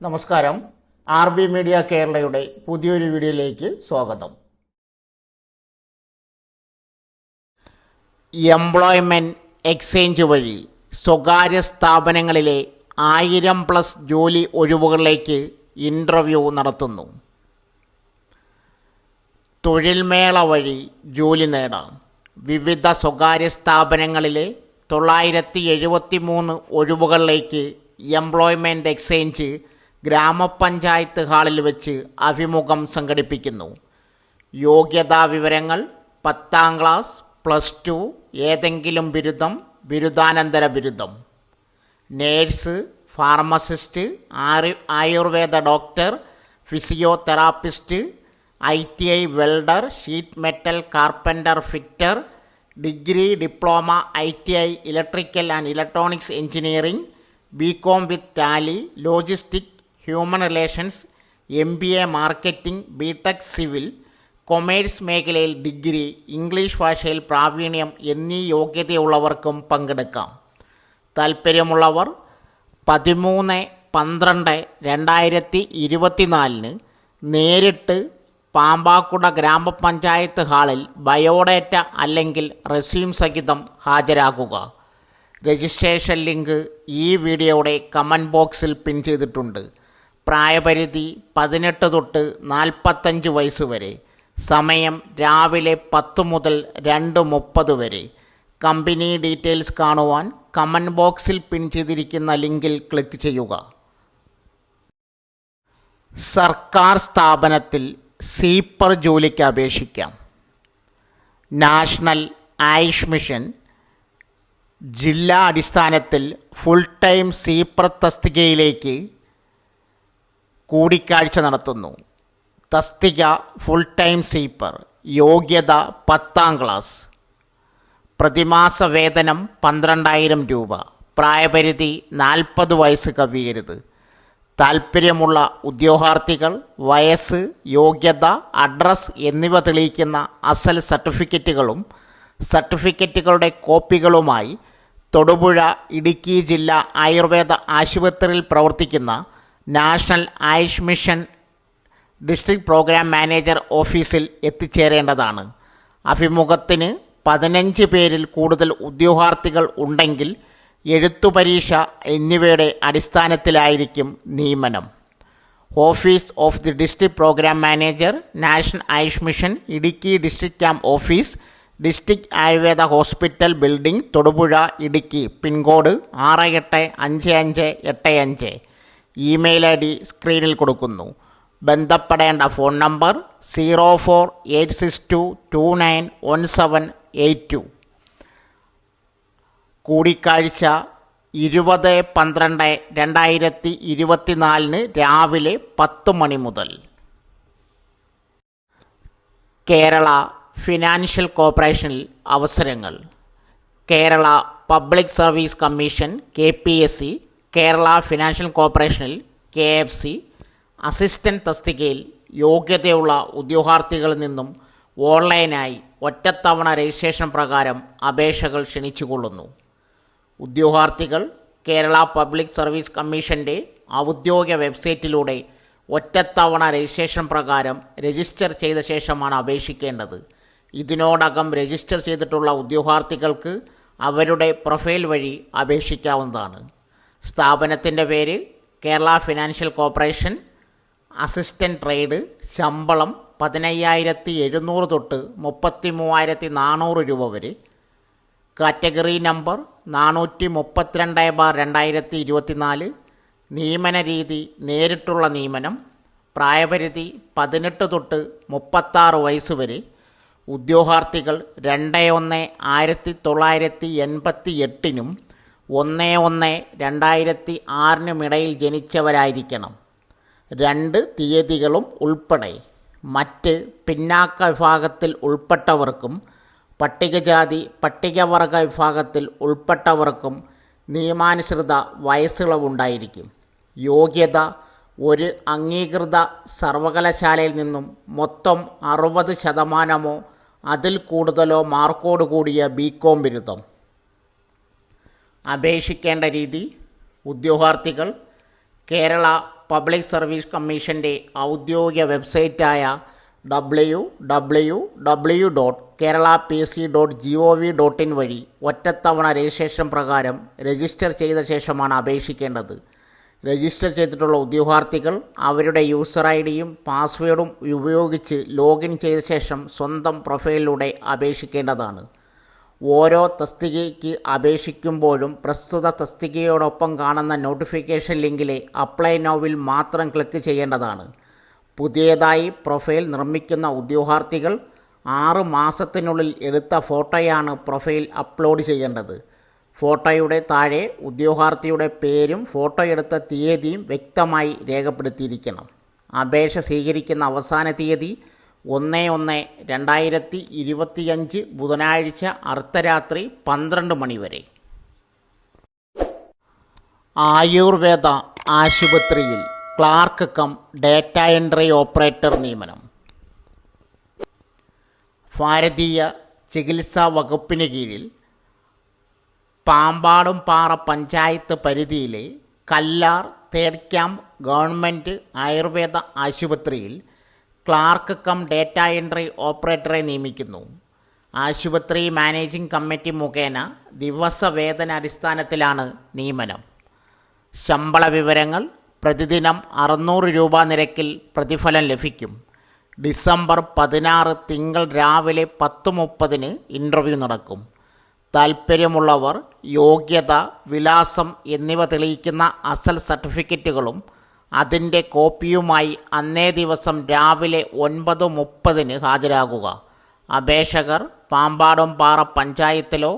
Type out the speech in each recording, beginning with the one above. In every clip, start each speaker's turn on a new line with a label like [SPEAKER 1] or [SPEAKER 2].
[SPEAKER 1] നമസ്കാരം. RB media കേരളയുടെ പുതിയൊരു വീഡിയോയിലേക്ക് സ്വാഗതം. എംപ്ലോയ്മെൻറ്റ് എക്സ്ചേഞ്ച് വഴി സ്വകാര്യ സ്ഥാപനങ്ങളിലെ 1000+ ജോലി ഒഴിവുകളിലേക്ക് ഇൻ്റർവ്യൂ നടത്തുന്നു. തൊഴിൽമേള വഴി ജോലി നേടാം. വിവിധ സ്വകാര്യ സ്ഥാപനങ്ങളിലെ 973 ഒഴിവുകളിലേക്ക് എംപ്ലോയ്മെൻറ്റ് എക്സ്ചേഞ്ച് ഗ്രാമപഞ്ചായത്ത് ഹാളിൽ വെച്ച് അഭിമുഖം സംഘടിപ്പിക്കുന്നു. യോഗ്യതാ വിവരങ്ങൾ: 10ാം ക്ലാസ്, +2, ഏതെങ്കിലും ബിരുദം, ബിരുദാനന്തര ബിരുദം. Nurse, pharmacist, Ayurveda doctor, physiotherapist, ITI welder, sheet metal carpenter fitter, degree, diploma, ITI electrical and electronics engineering, BCom with Tally, logistic, human relations, MBA marketing, BTech civil, commerce മേഖലയിൽ ഡിഗ്രി, ഇംഗ്ലീഷ് ഭാഷയിൽ പ്രാവീണ്യം എന്നീ യോഗ്യതയുള്ളവർക്കും പങ്കെടുക്കാം. താൽപ്പര്യമുള്ളവർ 13/12/2024 നേരിട്ട് പാമ്പാക്കുട ഗ്രാമപഞ്ചായത്ത് ഹാളിൽ ബയോഡേറ്റ അല്ലെങ്കിൽ റെസ്യൂം സഹിതം ഹാജരാകുക. രജിസ്ട്രേഷൻ ലിങ്ക് ഈ വീഡിയോയുടെ കമൻറ്റ് ബോക്സിൽ പിൻ ചെയ്തിട്ടുണ്ട്. പ്രായപരിധി 18 തൊട്ട് 45 വയസ്സ് വരെ. സമയം രാവിലെ 10 മുതൽ 2:30 വരെ. കമ്പനി ഡീറ്റെയിൽസ് കാണുവാൻ കമൻറ്റ് ബോക്സിൽ പിൻ ചെയ്തിരിക്കുന്ന ലിങ്കിൽ ക്ലിക്ക് ചെയ്യുക. സർക്കാർ സ്ഥാപനത്തിൽ സ്വീപ്പർ ജോലിക്ക് അപേക്ഷിക്കാം. നാഷണൽ ആയുഷ് മിഷൻ ജില്ലാ അടിസ്ഥാനത്തിൽ ഫുൾ ടൈം സ്വീപ്പർ തസ്തികയിലേക്ക് കൂടിക്കാഴ്ച നടത്തുന്നു. തസ്തിക ഫുൾ ടൈം സ്വീപ്പർ. യോഗ്യത 10ാം ക്ലാസ്. പ്രതിമാസ വേതനം 12,000 രൂപ. പ്രായപരിധി 40 വയസ്സ് കവിയരുത്. താൽപ്പര്യമുള്ള ഉദ്യോഗാർത്ഥികൾ വയസ്സ്, യോഗ്യത, അഡ്രസ് എന്നിവ തെളിയിക്കുന്ന അസൽ സർട്ടിഫിക്കറ്റുകളും സർട്ടിഫിക്കറ്റുകളുടെ കോപ്പികളുമായി തൊടുപുഴ ഇടുക്കി ജില്ലാ ആയുർവേദ ആശുപത്രിയിൽ പ്രവർത്തിക്കുന്ന national Ayush mission district programme manager ഓഫീസിൽ എത്തിച്ചേരേണ്ടതാണ്. അഭിമുഖത്തിന് 15 പേരിൽ കൂടുതൽ ഉദ്യോഗാർത്ഥികൾ ഉണ്ടെങ്കിൽ എഴുത്തുപരീക്ഷ എന്നിവയുടെ അടിസ്ഥാനത്തിലായിരിക്കും നിയമനം. Office of the district programme manager, national Ayush mission Idukki district camp office, district Ayurveda hospital building, Thodupuzha, Idukki. Pincode 685585. Email ID സ്ക്രീനിൽ കൊടുക്കുന്നു. ബന്ധപ്പെടേണ്ട ഫോൺ നമ്പർ 0486229178. കൂടിക്കാഴ്ച 20/12/2024 രാവിലെ 10 മണി മുതൽ. കേരള ഫിനാൻഷ്യൽ കോർപ്പറേഷനിൽ അവസരങ്ങൾ. Kerala public service commission KPSC, Kerala financial കോർപ്പറേഷനിൽ KFC അസിസ്റ്റൻ്റ് തസ്തികയിൽ യോഗ്യതയുള്ള ഉദ്യോഗാർത്ഥികളിൽ നിന്നും ഓൺലൈനായി ഒറ്റത്തവണ രജിസ്ട്രേഷൻ പ്രകാരം അപേക്ഷകൾ ക്ഷണിച്ചുകൊള്ളുന്നു. ഉദ്യോഗാർത്ഥികൾ കേരള പബ്ലിക് സർവീസ് കമ്മീഷൻ്റെ ഔദ്യോഗിക വെബ്സൈറ്റിലൂടെ ഒറ്റത്തവണ രജിസ്ട്രേഷൻ പ്രകാരം രജിസ്റ്റർ ചെയ്ത ശേഷമാണ് അപേക്ഷിക്കേണ്ടത്. ഇതിനോടകം രജിസ്റ്റർ ചെയ്തിട്ടുള്ള ഉദ്യോഗാർത്ഥികൾക്ക് അവരുടെ പ്രൊഫൈൽ വഴി അപേക്ഷിക്കാവുന്നതാണ്. സ്ഥാപനത്തിൻ്റെ പേര് Kerala financial corporation. Assistant trade. ശമ്പളം 15,700 തൊട്ട് 33,400 രൂപ വരെ. Category number 432/2024. നിയമന രീതി നിയമിട്ടുള്ള നിയമനം. പ്രായപരിധി 18 തൊട്ട് 36 വയസ്സ് വരെ. ഉദ്യോഗാർത്ഥികൾ 21/1988 11/2006 ജനിച്ചവരായിരിക്കണം. 2 തീയതികളും ഉൾപ്പെടെ. മറ്റ് പിന്നാക്ക വിഭാഗത്തിൽ ഉൾപ്പെട്ടവർക്കും പട്ടികജാതി പട്ടികവർഗ വിഭാഗത്തിൽ ഉൾപ്പെട്ടവർക്കും നിയമാനുസൃത വയസ്സിളവുണ്ടായിരിക്കും. യോഗ്യത: ഒരു അംഗീകൃത സർവകലാശാലയിൽ നിന്നും മൊത്തം 60% അതിൽ കൂടുതലോ മാർക്കോട് കൂടിയ BCom ബിരുദം. അപേക്ഷിക്കേണ്ട രീതി: ഉദ്യോഗാർത്ഥികൾ കേരള പബ്ലിക് സർവീസ് കമ്മീഷൻ്റെ ഔദ്യോഗിക വെബ്സൈറ്റായ www.kerala.pc.gov.in വഴി ഒറ്റത്തവണ രജിസ്ട്രേഷൻ പ്രകാരം രജിസ്റ്റർ ചെയ്ത ശേഷമാണ് അപേക്ഷിക്കേണ്ടത്. രജിസ്റ്റർ ചെയ്തിട്ടുള്ള ഉദ്യോഗാർത്ഥികൾ അവരുടെ യൂസർ ഐ.ഡിയും പാസ്വേഡും ഉപയോഗിച്ച് ലോഗിൻ ചെയ്ത ശേഷം സ്വന്തം പ്രൊഫൈലിലൂടെ അപേക്ഷിക്കേണ്ടതാണ്. ഓരോ തസ്തികയ്ക്ക് അപേക്ഷിക്കുമ്പോഴും പ്രസ്തുത തസ്തികയോടൊപ്പം കാണുന്ന നോട്ടിഫിക്കേഷൻ ലിങ്കിലെ അപ്ലൈ നൗവിൽ മാത്രം ക്ലിക്ക് ചെയ്യേണ്ടതാണ്. പുതിയതായി പ്രൊഫൈൽ നിർമ്മിക്കുന്ന ഉദ്യോഗാർത്ഥികൾ 6 മാസത്തിനുള്ളിൽ എടുത്ത ഫോട്ടോയാണ് പ്രൊഫൈൽ അപ്ലോഡ് ചെയ്യേണ്ടത്. ഫോട്ടോയുടെ താഴെ ഉദ്യോഗാർത്ഥിയുടെ പേരും ഫോട്ടോയെടുത്ത തീയതിയും വ്യക്തമായി രേഖപ്പെടുത്തിയിരിക്കണം. അപേക്ഷ സ്വീകരിക്കുന്ന അവസാന തീയതി 1/1/2025 ബുധനാഴ്ച അർദ്ധരാത്രി 12 മണി വരെ. ആയുർവേദ ആശുപത്രിയിൽ clerk come data entry operator നിയമനം. ഭാരതീയ ചികിത്സാ വകുപ്പിന് കീഴിൽ പാമ്പാടുംപാറ പഞ്ചായത്ത് പരിധിയിലെ Kallar third camp government Ayurveda ആശുപത്രിയിൽ ക്ലാർക്ക് കം ഡേറ്റ എൻട്രി ഓപ്പറേറ്ററെ നിയമിക്കുന്നു. ആശുപത്രി മാനേജിംഗ് കമ്മിറ്റി മുഖേന ദിവസവേതന അടിസ്ഥാനത്തിലാണ് നിയമനം. ശമ്പള വിവരങ്ങൾ: പ്രതിദിനം 600 രൂപ നിരക്കിൽ പ്രതിഫലം ലഭിക്കും. ഡിസംബർ 16 തിങ്കൾ രാവിലെ 10:30 ഇൻ്റർവ്യൂ നടക്കും. താൽപ്പര്യമുള്ളവർ യോഗ്യത, വിലാസം എന്നിവ തെളിയിക്കുന്ന അസൽ സർട്ടിഫിക്കറ്റുകളും അതിൻ്റെ കോപ്പിയുമായി അന്നേ ദിവസം രാവിലെ 9:30 ഹാജരാകുക. അപേക്ഷകർ പാമ്പാടുംപാറ പഞ്ചായത്തിലോ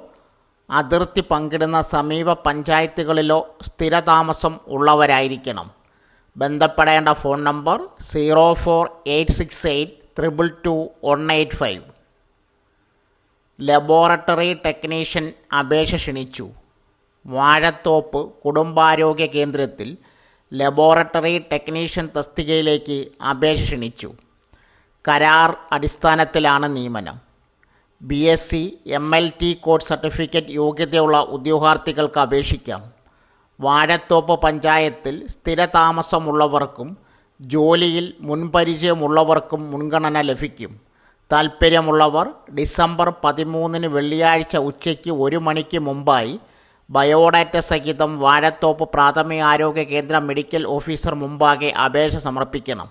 [SPEAKER 1] അതിർത്തി പങ്കിടുന്ന സമീപ പഞ്ചായത്തുകളിലോ സ്ഥിരതാമസം ഉള്ളവരായിരിക്കണം. ബന്ധപ്പെടേണ്ട ഫോൺ നമ്പർ 04868222185. ലബോറട്ടറി ടെക്നീഷ്യൻ അപേക്ഷ ക്ഷണിച്ചു. വാഴത്തോപ്പ് കുടുംബാരോഗ്യ കേന്ദ്രത്തിൽ ലബോറട്ടറി ടെക്നീഷ്യൻ തസ്തികയിലേക്ക് അപേക്ഷ ക്ഷണിച്ചു. കരാർ അടിസ്ഥാനത്തിലാണ് നിയമനം. BSc MLT കോഴ്സ് സർട്ടിഫിക്കറ്റ് യോഗ്യതയുള്ള ഉദ്യോഗാർത്ഥികൾക്ക് അപേക്ഷിക്കാം. വാഴത്തോപ്പ് പഞ്ചായത്തിൽ സ്ഥിരതാമസമുള്ളവർക്കും ജോലിയിൽ മുൻപരിചയമുള്ളവർക്കും മുൻഗണന ലഭിക്കും. താൽപ്പര്യമുള്ളവർ ഡിസംബർ 13 വെള്ളിയാഴ്ച ഉച്ചയ്ക്ക് 1 മണിക്ക് മുമ്പായി ബയോഡാറ്റ സഹിതം വാഴത്തോപ്പ് പ്രാഥമികാരോഗ്യ കേന്ദ്ര മെഡിക്കൽ ഓഫീസർ മുമ്പാകെ അപേക്ഷ സമർപ്പിക്കണം.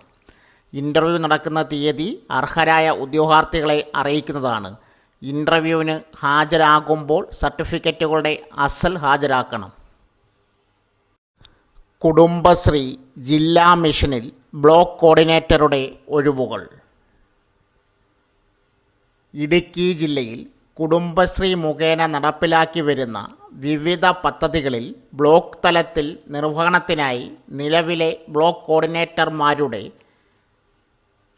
[SPEAKER 1] ഇൻ്റർവ്യൂ നടക്കുന്ന തീയതി അർഹരായ ഉദ്യോഗാർത്ഥികളെ അറിയിക്കുന്നതാണ്. ഇൻ്റർവ്യൂവിന് ഹാജരാകുമ്പോൾ സർട്ടിഫിക്കറ്റുകളുടെ അസൽ ഹാജരാക്കണം. കുടുംബശ്രീ ജില്ലാ മിഷനിൽ ബ്ലോക്ക് കോർഡിനേറ്ററുടെ ഒഴിവുകൾ. ഇടുക്കി ജില്ലയിൽ കുടുംബശ്രീ മുഖേന നടപ്പിലാക്കി വരുന്ന വിവിധ പദ്ധതികളിൽ ബ്ലോക്ക് തലത്തിൽ നിർവഹണത്തിനായി നിലവിലെ ബ്ലോക്ക് കോർഡിനേറ്റർമാരുടെ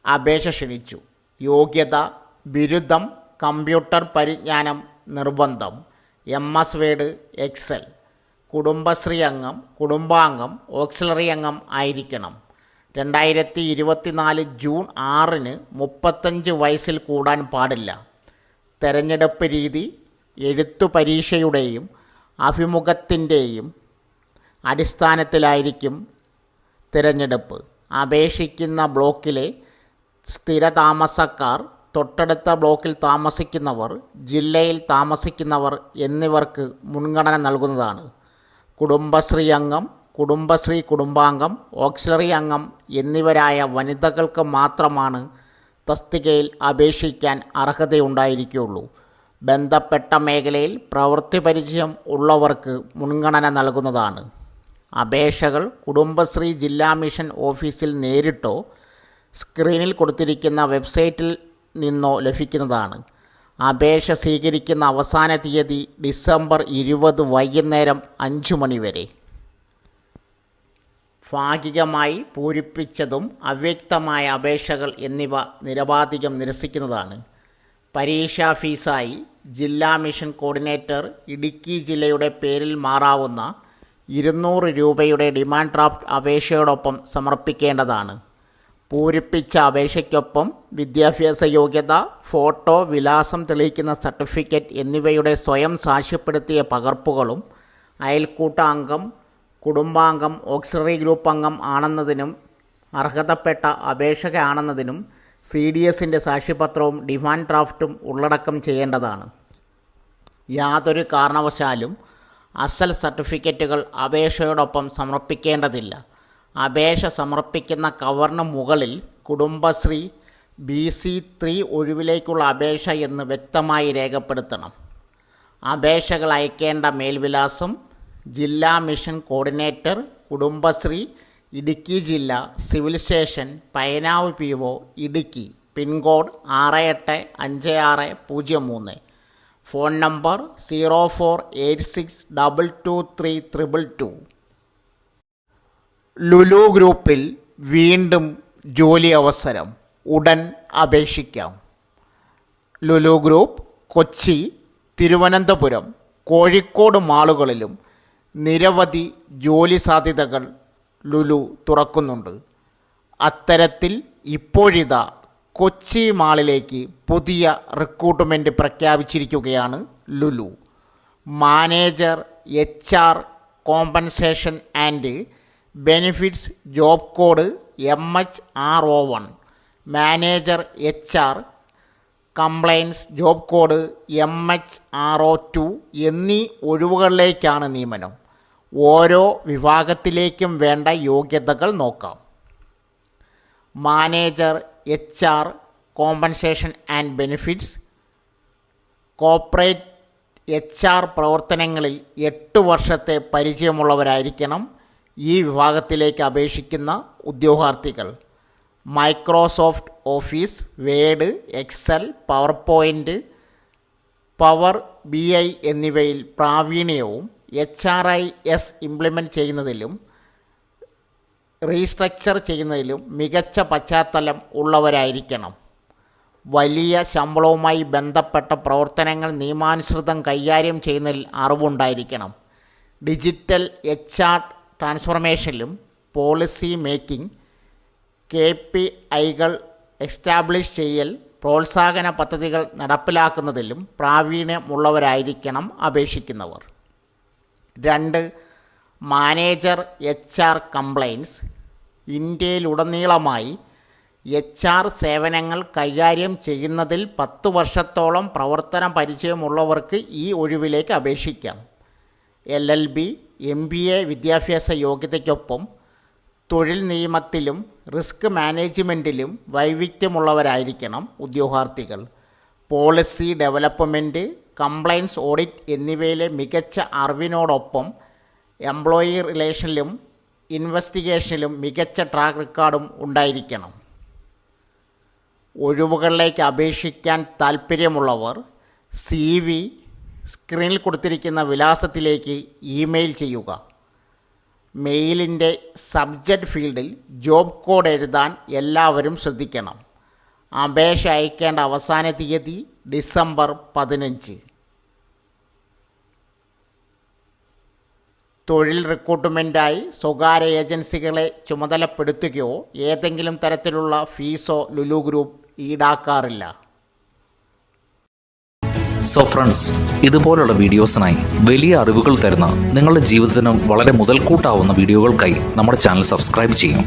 [SPEAKER 1] അപേക്ഷ ക്ഷണിച്ചു. യോഗ്യത: ബിരുദം, കമ്പ്യൂട്ടർ പരിജ്ഞാനം നിർബന്ധം, MS വേഡ്, എക്സൽ. കുടുംബശ്രീ അംഗം, കുടുംബാംഗം, ഓക്സിലറി അംഗം ആയിരിക്കണം. 2024 ജൂൺ 6 35 വയസ്സിൽ കൂടാൻ പാടില്ല. തെരഞ്ഞെടുപ്പ് രീതി എഴുത്തു പരീക്ഷയുടെയും അഭിമുഖത്തിൻ്റെയും അടിസ്ഥാനത്തിലായിരിക്കും തിരഞ്ഞെടുപ്പ്. അപേക്ഷിക്കുന്ന ബ്ലോക്കിലെ സ്ഥിരതാമസക്കാർ, തൊട്ടടുത്ത ബ്ലോക്കിൽ താമസിക്കുന്നവർ, ജില്ലയിൽ താമസിക്കുന്നവർ എന്നിവർക്ക് മുൻഗണന നൽകുന്നതാണ്. കുടുംബശ്രീ അംഗം, കുടുംബശ്രീ കുടുംബാംഗം, ഓക്സിലറി അംഗം എന്നിവരായ വനിതകൾക്ക് മാത്രമാണ് തസ്തികയിൽ അപേക്ഷിക്കാൻ അർഹതയുണ്ടായിരിക്കുകയുള്ളൂ. ബന്ധപ്പെട്ട മേഖലയിൽ പ്രവൃത്തി പരിചയം ഉള്ളവർക്ക് മുൻഗണന നൽകുന്നതാണ്. അപേക്ഷകൾ കുടുംബശ്രീ ജില്ലാ മിഷൻ ഓഫീസിൽ നേരിട്ടോ സ്ക്രീനിൽ കൊടുത്തിരിക്കുന്ന വെബ്സൈറ്റിൽ നിന്നോ ലഭിക്കുന്നതാണ്. അപേക്ഷ സ്വീകരിക്കുന്ന അവസാന തീയതി ഡിസംബർ 20 വൈകുന്നേരം 5 മണി വരെ. ഭാഗികമായി പൂരിപ്പിച്ചതും അവ്യക്തമായ അപേക്ഷകൾ എന്നിവ നിരവാധികം നിരസിക്കുന്നതാണ്. പരീക്ഷാ ഫീസായി ജില്ലാ മിഷൻ കോർഡിനേറ്റർ ഇടുക്കി ജില്ലയുടെ പേരിൽ മാറാവുന്ന 200 രൂപയുടെ ഡിമാൻഡ് ഡ്രാഫ്റ്റ് അപേക്ഷയോടൊപ്പം സമർപ്പിക്കേണ്ടതാണ്. പൂരിപ്പിച്ച അപേക്ഷയ്ക്കൊപ്പം വിദ്യാഭ്യാസ യോഗ്യത, ഫോട്ടോ, വിലാസം തെളിയിക്കുന്ന സർട്ടിഫിക്കറ്റ് എന്നിവയുടെ സ്വയം സാക്ഷ്യപ്പെടുത്തിയ പകർപ്പുകളും അയൽക്കൂട്ട അംഗം കുടുംബാംഗം ഓക്സിലറി ഗ്രൂപ്പ് അംഗം ആണെന്നതിനും അർഹതപ്പെട്ട അപേക്ഷകയാണെന്നതിനും CDSൻ്റെ സാക്ഷ്യപത്രവും ഡിമാൻഡ് ഡ്രാഫ്റ്റും ഉള്ളടക്കം ചെയ്യേണ്ടതാണ്. യാതൊരു കാരണവശാലും അസൽ സർട്ടിഫിക്കറ്റുകൾ അപേക്ഷയോടൊപ്പം സമർപ്പിക്കേണ്ടതില്ല. അപേക്ഷ സമർപ്പിക്കുന്ന കവറിന് മുകളിൽ കുടുംബശ്രീ BC3 ഒഴിവിലേക്കുള്ള അപേക്ഷ എന്ന് വ്യക്തമായി രേഖപ്പെടുത്തണം. അപേക്ഷകൾ അയക്കേണ്ട മേൽവിലാസം: ജില്ലാ മിഷൻ കോർഡിനേറ്റർ, കുടുംബശ്രീ, ഇടുക്കി ജില്ല, civil station, Painavu PO, Idukki. Pincode 685603. Phone number 0486223222. Lulu ഗ്രൂപ്പിൽ വീണ്ടും ജോലി അവസരം, ഉടൻ അപേക്ഷിക്കാം. ലുലു ഗ്രൂപ്പ് കൊച്ചി, തിരുവനന്തപുരം, കോഴിക്കോട് മാളുകളിലും നിരവധി ജോലി സാധ്യതകൾ ലുലു തുറക്കുന്നുണ്ട്. അത്തരത്തിൽ ഇപ്പോഴിതാ കൊച്ചി മാളിലേക്ക് പുതിയ റിക്രൂട്ട്മെൻറ്റ് പ്രഖ്യാപിച്ചിരിക്കുകയാണ് Lulu. Manager HR compensation and benefits, job code MHRO1. Manager HR compliance, job code MHRO2 എന്നീ ഒഴിവുകളിലേക്കാണ് നിയമനം. ഓരോ വിഭാഗത്തിലേക്കും വേണ്ട യോഗ്യതകൾ നോക്കാം. Manager HR compensation and benefits. Corporate HR പ്രവർത്തനങ്ങളിൽ 8 വർഷത്തെ പരിചയമുള്ളവരായിരിക്കണം ഈ വിഭാഗത്തിലേക്ക് അപേക്ഷിക്കുന്ന ഉദ്യോഗാർത്ഥികൾ. Microsoft Office, Word, Excel, PowerPoint, Power BI എന്നിവയിൽ പ്രാവീണ്യവും HRIS ഇംപ്ലിമെൻറ്റ് ചെയ്യുന്നതിലും റീസ്ട്രക്ചർ ചെയ്യുന്നതിലും മികച്ച പശ്ചാത്തലം ഉള്ളവരായിരിക്കണം. വലിയ ശമ്പളവുമായി ബന്ധപ്പെട്ട പ്രവർത്തനങ്ങൾ നിയമാനുസൃതം കൈകാര്യം ചെയ്യുന്നതിൽ അറിവുണ്ടായിരിക്കണം. ഡിജിറ്റൽ HR ട്രാൻസ്ഫോർമേഷനിലും പോളിസി മേക്കിംഗ്, KPIകൾ എസ്റ്റാബ്ലിഷ് ചെയ്യൽ, പ്രോത്സാഹന പദ്ധതികൾ നടപ്പിലാക്കുന്നതിലും പ്രാവീണ്യമുള്ളവരായിരിക്കണം അപേക്ഷിക്കുന്നവർ. 2. Manager HR compliance. ഇന്ത്യയിലുടനീളമായി HR സേവനങ്ങൾ കൈകാര്യം ചെയ്യുന്നതിൽ 10 വർഷത്തോളം പ്രവർത്തന പരിചയമുള്ളവർക്ക് ഈ ഒഴിവിലേക്ക് അപേക്ഷിക്കാം. LLB, MBA വിദ്യാഭ്യാസ യോഗ്യതയ്ക്കൊപ്പം തൊഴിൽ നിയമത്തിലും റിസ്ക് മാനേജ്മെൻറ്റിലും വൈവിധ്യമുള്ളവരായിരിക്കണം ഉദ്യോഗാർത്ഥികൾ. പോളിസി ഡെവലപ്മെൻറ്റ്, കംപ്ലയൻസ് ഓഡിറ്റ് എന്നിവയിലെ മികച്ച അറിവിനോടൊപ്പം എംപ്ലോയി റിലേഷനിലും ഇൻവെസ്റ്റിഗേഷനിലും മികച്ച ട്രാക്ക് റെക്കോർഡും ഉണ്ടായിരിക്കണം. ഒഴിവുകളിലേക്ക് അപേക്ഷിക്കാൻ താൽപ്പര്യമുള്ളവർ CV സ്ക്രീനിൽ കൊടുത്തിരിക്കുന്ന വിലാസത്തിലേക്ക് ഇമെയിൽ ചെയ്യുക. മെയിലിൻ്റെ സബ്ജക്റ്റ് ഫീൽഡിൽ ജോബ് കോഡ് എഴുതാൻ എല്ലാവരും ശ്രദ്ധിക്കണം. അപേക്ഷ അയക്കേണ്ട അവസാന തീയതി ഡിസംബർ 15. തൊഴിൽ റിക്രൂട്ട്മെൻറ്റായി സ്വകാര്യ ഏജൻസികളെ ചുമതലപ്പെടുത്തുകയോ ഏതെങ്കിലും തരത്തിലുള്ള ഫീസോ ലുലു ഗ്രൂപ്പ് ഈടാക്കാറില്ല.
[SPEAKER 2] സോ ഫ്രണ്ട്സ്, ഇതുപോലുള്ള വീഡിയോസിനായി വലിയ അറിവുകൾ തരുന്ന നിങ്ങളുടെ ജീവിതത്തിനും വളരെ മുതൽക്കൂട്ടാവുന്ന വീഡിയോകൾക്കായി നമ്മുടെ ചാനൽ സബ്സ്ക്രൈബ് ചെയ്യും.